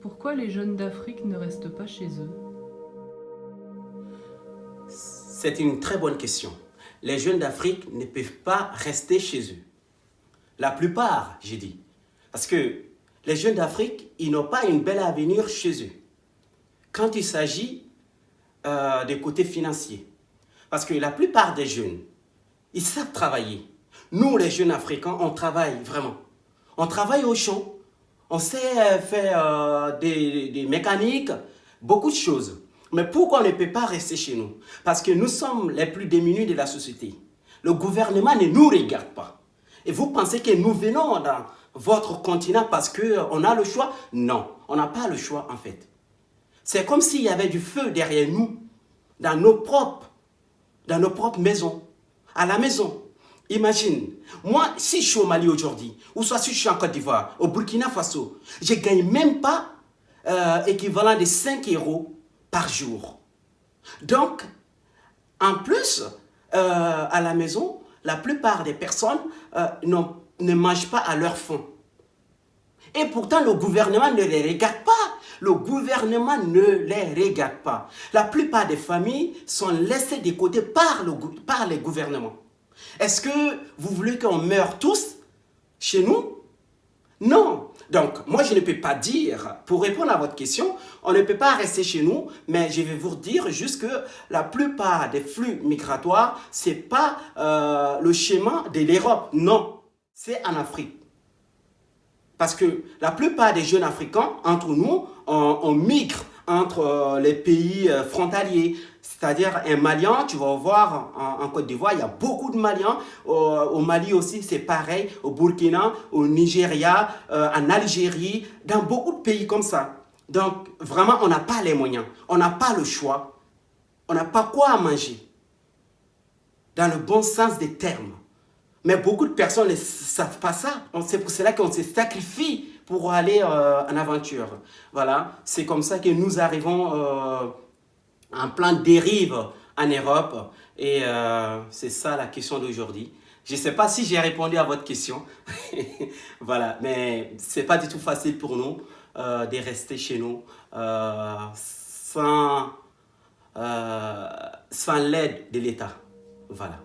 Pourquoi les jeunes d'Afrique ne restent pas chez eux? C'est une très bonne question. Les jeunes d'Afrique ne peuvent pas rester chez eux. La plupart, j'ai dit. Parce que les jeunes d'Afrique, ils n'ont pas une belle avenir chez eux. Quand il s'agit des côtés financiers. Parce que la plupart des jeunes, ils savent travailler. Nous, les jeunes Africains, on travaille vraiment. On travaille au champ. On sait faire des mécaniques, beaucoup de choses. Mais pourquoi on ne peut pas rester chez nous? Parce que nous sommes les plus démunis de la société. Le gouvernement ne nous regarde pas. Et vous pensez que nous venons dans votre continent parce qu'on a le choix? Non, on n'a pas le choix en fait. C'est comme s'il y avait du feu derrière nous, dans nos propres maisons, à la maison. Imagine, moi, si je suis au Mali aujourd'hui, ou soit si je suis en Côte d'Ivoire, au Burkina Faso, je ne gagne même pas équivalent de 5 euros par jour. Donc, en plus, à la maison, la plupart des personnes ne mangent pas à leur faim. Et pourtant, le gouvernement ne les regarde pas. Le gouvernement ne les regarde pas. La plupart des familles sont laissées de côté par les gouvernements. Est-ce que vous voulez qu'on meure tous chez nous? Non. Donc, moi, je ne peux pas dire, pour répondre à votre question, on ne peut pas rester chez nous, mais je vais vous dire juste que la plupart des flux migratoires, ce n'est pas le schéma de l'Europe. Non, c'est en Afrique. Parce que la plupart des jeunes Africains, entre nous, on migre entre les pays frontaliers. C'est-à-dire un Malien, tu vas voir en Côte d'Ivoire, il y a beaucoup de Maliens. Au Mali aussi, c'est pareil. Au Burkina, au Nigeria, en Algérie, dans beaucoup de pays comme ça. Donc, vraiment, on n'a pas les moyens. On n'a pas le choix. On n'a pas quoi à manger. Dans le bon sens des termes. Mais beaucoup de personnes ne savent pas ça. C'est pour cela qu'on se sacrifie pour aller en aventure. Voilà, c'est comme ça que nous arrivons en plein dérive en Europe. Et c'est ça la question d'aujourd'hui. Je ne sais pas si j'ai répondu à votre question. Voilà, mais ce n'est pas du tout facile pour nous de rester chez nous sans l'aide de l'État. Voilà.